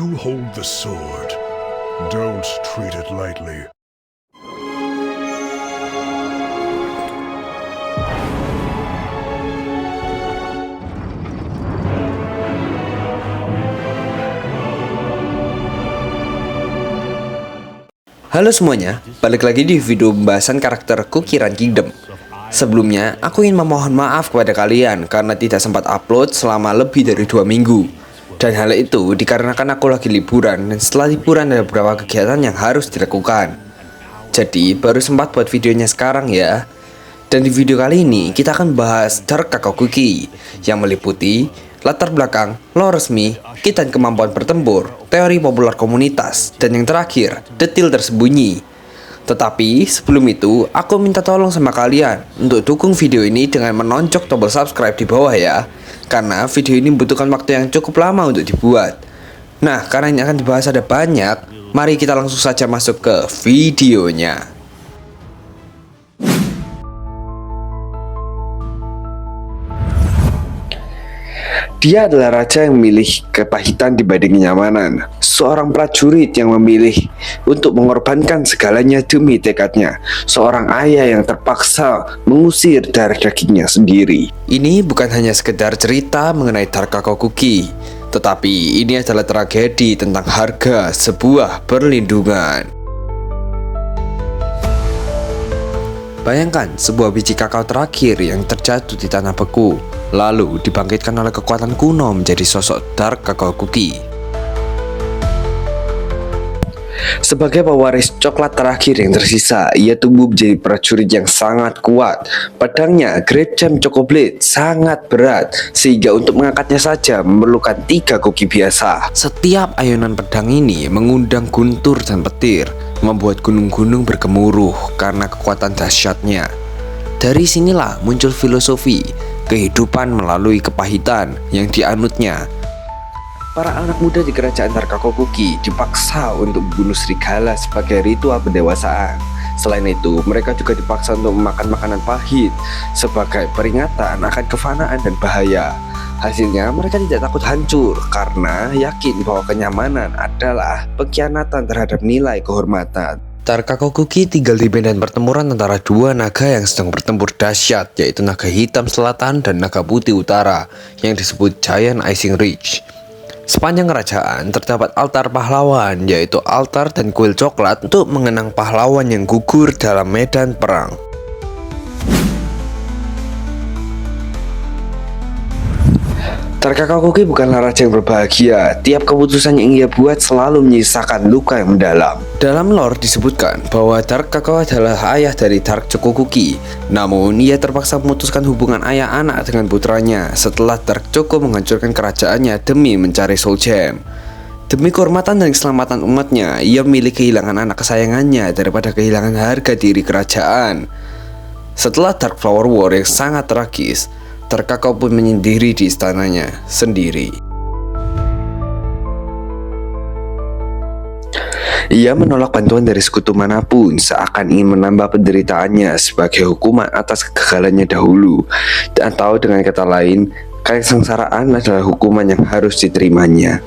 You hold the sword. Don't treat it lightly. Halo semuanya, balik lagi di video pembahasan karakter Kukiran Kingdom. Sebelumnya, aku ingin memohon maaf kepada kalian karena tidak sempat upload selama lebih dari 2 minggu. Dan hal itu dikarenakan aku lagi liburan, dan setelah liburan ada beberapa kegiatan yang harus dilakukan. Jadi, baru sempat buat videonya sekarang ya. Dan di video kali ini, kita akan bahas Dark Kakokuki yang meliputi latar belakang, lore resmi, kit dan kemampuan bertempur, teori populer komunitas, dan yang terakhir, detail tersembunyi. Tetapi sebelum itu, aku minta tolong sama kalian untuk dukung video ini dengan menonjok tombol subscribe di bawah ya, karena video ini membutuhkan waktu yang cukup lama untuk dibuat. Nah, karena ini akan dibahas ada banyak, mari kita langsung saja masuk ke videonya. Dia adalah raja yang memilih kepahitan dibanding kenyamanan. Seorang prajurit yang memilih untuk mengorbankan segalanya demi tekadnya. Seorang ayah yang terpaksa mengusir darah dagingnya sendiri. Ini bukan hanya sekedar cerita mengenai Dark Kakokuki, tetapi ini adalah tragedi tentang harga sebuah perlindungan. Bayangkan sebuah biji kakao terakhir yang terjatuh di tanah beku, lalu dibangkitkan oleh kekuatan kuno menjadi sosok Dark Kakokuki. Sebagai pewaris coklat terakhir yang tersisa, ia tumbuh menjadi prajurit yang sangat kuat. Pedangnya, Great Gem Choco Blade, sangat berat, sehingga untuk mengangkatnya saja memerlukan 3 koki biasa. Setiap ayunan pedang ini mengundang guntur dan petir, membuat gunung-gunung bergemuruh karena kekuatan dahsyatnya. Dari sinilah muncul filosofi kehidupan melalui kepahitan yang dianutnya. Para anak muda di kerajaan Dark Kakokuki dipaksa untuk membunuh serigala sebagai ritual pendewasaan. Selain itu, mereka juga dipaksa untuk memakan makanan pahit sebagai peringatan akan kefanaan dan bahaya. Hasilnya, mereka tidak takut hancur karena yakin bahwa kenyamanan adalah pengkhianatan terhadap nilai kehormatan. Dark Kakokuki tinggal di medan pertempuran antara dua naga yang sedang bertempur dahsyat, yaitu naga hitam selatan dan naga putih utara yang disebut Giant Icing Ridge. Sepanjang kerajaan terdapat altar pahlawan, yaitu altar dan kuil coklat untuk mengenang pahlawan yang gugur dalam medan perang. Dark Kakokuki bukanlah raja yang berbahagia. Tiap keputusan yang ia buat selalu menyisakan luka yang mendalam. Dalam lore disebutkan bahwa Dark Kakao adalah ayah dari Dark Chokokuki. Namun ia terpaksa memutuskan hubungan ayah anak dengan putranya setelah Dark Choco menghancurkan kerajaannya demi mencari Soul Gem. Demi kehormatan dan keselamatan umatnya, ia memilih kehilangan anak kesayangannya daripada kehilangan harga diri kerajaan. Setelah Dark Flower War yang sangat tragis, Dark Kakao pun menyendiri di istananya sendiri. Ia menolak bantuan dari sekutu manapun, seakan ingin menambah penderitaannya sebagai hukuman atas kegagalannya dahulu. Atau dengan kata lain, kesengsaraan adalah hukuman yang harus diterimanya.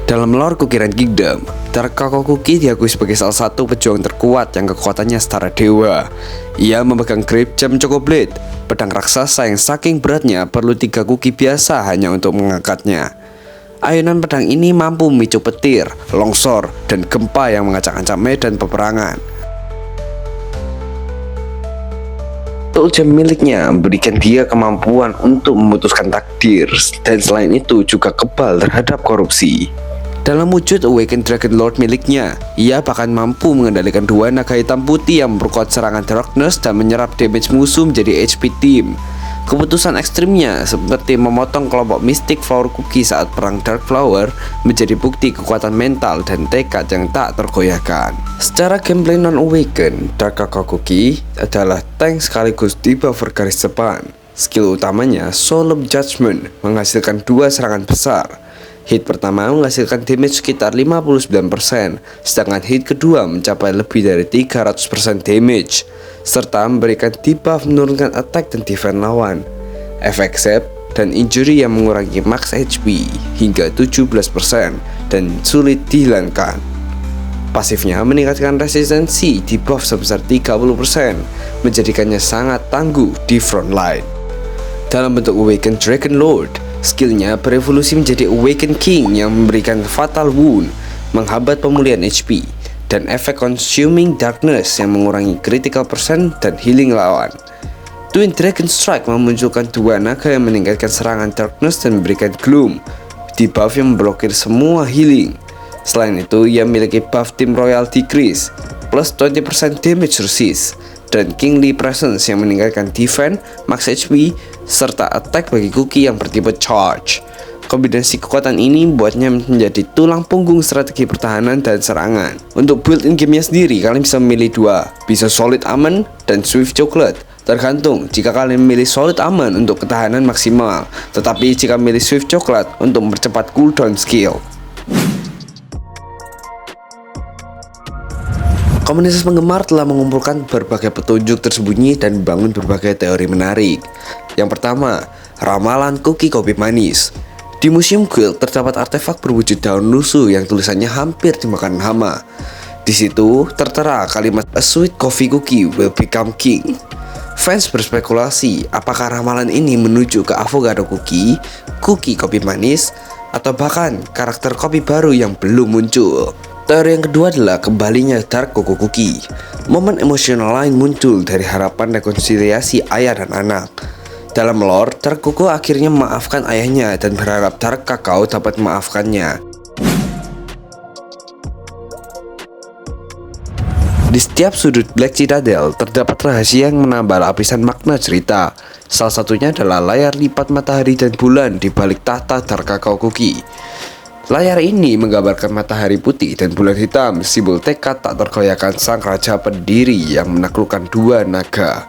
Dalam lore Kukiran Kingdom, Dark Kakokuki diakui sebagai salah satu pejuang terkuat yang kekuatannya setara dewa. Ia memegang Great Gem Choco Blade, pedang raksasa yang saking beratnya perlu 3 kuki biasa hanya untuk mengangkatnya. Ayunan pedang ini mampu memicu petir, longsor, dan gempa yang mengacak-acak medan peperangan. Soul Gem miliknya memberikan dia kemampuan untuk memutuskan takdir, dan selain itu juga kebal terhadap korupsi. Dalam wujud Awakened Dragon Lord miliknya, ia bahkan mampu mengendalikan 2 naga hitam putih yang memperkuat serangan Darkness dan menyerap damage musuh menjadi HP Team. Keputusan ekstrimnya seperti memotong kelompok Mystic Flower Cookie saat perang Dark Flower menjadi bukti kekuatan mental dan tekad yang tak tergoyahkan. Secara gameplay non-awakened, Dark Kakokuki adalah tank sekaligus debuffer garis depan. Skill utamanya Solemn Judgment menghasilkan 2 serangan besar. Hit pertama menghasilkan damage sekitar 59%, sedangkan hit kedua mencapai lebih dari 300% damage, serta memberikan debuff menurunkan attack dan defense lawan. Efek Zap dan injury yang mengurangi max HP hingga 17% dan sulit dihilangkan. Pasifnya meningkatkan resistensi di buff sebesar 30%, menjadikannya sangat tangguh di frontline. Dalam bentuk Awakened Dragon Lord, skillnya berevolusi menjadi Awakened King yang memberikan Fatal Wound, menghambat pemulihan HP, dan efek Consuming Darkness yang mengurangi critical percent dan healing lawan. Twin Dragon Strike memunculkan dua naga yang meningkatkan serangan Darkness dan memberikan Gloom, debuff yang memblokir semua healing. Selain itu, ia memiliki buff Team Royal Decrease plus 20% damage resist dan Kingly Presence yang meningkatkan defense, max HP, serta attack bagi Kuki yang bertipe charge. Kombinasi kekuatan ini membuatnya menjadi tulang punggung strategi pertahanan dan serangan. Untuk build in gamenya sendiri, kalian bisa memilih dua, bisa Solid Almond dan Swift Chocolate. Tergantung, jika kalian memilih Solid Almond untuk ketahanan maksimal, tetapi jika memilih Swift Chocolate untuk mempercepat cooldown skill. Komunitas penggemar telah mengumpulkan berbagai petunjuk tersembunyi dan membangun berbagai teori menarik. Yang pertama, ramalan Kuki kopi manis. Di Museum Guild terdapat artefak berwujud daun lusuh yang tulisannya hampir dimakan hama. Di situ tertera kalimat "A sweet coffee cookie will become king". Fans berspekulasi apakah ramalan ini menuju ke avocado cookie, kuki kopi manis, atau bahkan karakter kopi baru yang belum muncul. Teori yang kedua adalah kembalinya Dark Coco Cookie. Momen emosional lain muncul dari harapan rekonsiliasi ayah dan anak. Dalam lore, Dark Coco akhirnya memaafkan ayahnya dan berharap Dark Kakao dapat memaafkannya. Di setiap sudut Black Citadel terdapat rahasia yang menambah lapisan makna cerita. Salah satunya adalah layar lipat matahari dan bulan di balik tahta Dark Kakao Cookie. Layar ini menggambarkan matahari putih dan bulan hitam, simbol tekad tak tergoyahkan sang raja pendiri yang menaklukkan dua naga.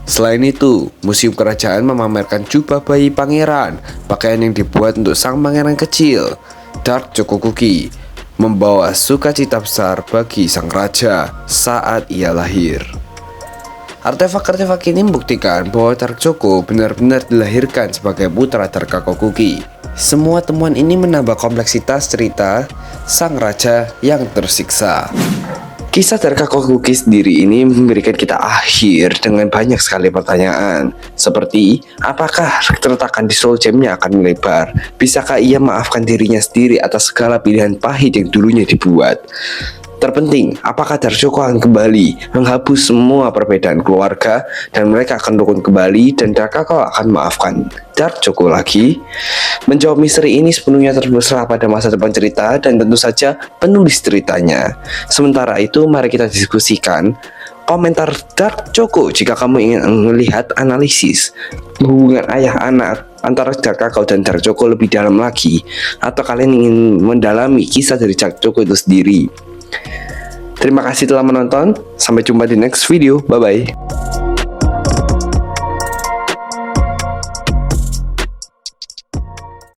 Selain itu, museum kerajaan memamerkan jubah bayi pangeran, pakaian yang dibuat untuk sang pangeran kecil, Dark Choco Cookie, membawa sukacita besar bagi sang raja saat ia lahir. Artefak-artefak ini membuktikan bahwa Dark Choco benar-benar dilahirkan sebagai putra Dark Kakao Cookie. Semua temuan ini menambah kompleksitas cerita sang raja yang tersiksa. Kisah Dark Kakao Cookie sendiri ini memberikan kita akhir dengan banyak sekali pertanyaan, seperti apakah retakan di Soul Gem-nya akan melebar? Bisakah ia maafkan dirinya sendiri atas segala pilihan pahit yang dulunya dibuat? Terpenting, apakah Dark Choco akan kembali menghapus semua perbedaan keluarga dan mereka akan rukun kembali dan Dark Kakao akan maafkan Dark Choco lagi? Menjawab misteri ini sepenuhnya terserah pada masa depan cerita dan tentu saja penulis ceritanya. Sementara itu, mari kita diskusikan komentar Dark Choco jika kamu ingin melihat analisis hubungan ayah anak antara Dark Kakao dan Dark Choco lebih dalam lagi, atau kalian ingin mendalami kisah dari Dark Choco itu sendiri. Terima kasih telah menonton, sampai jumpa di next video, bye bye.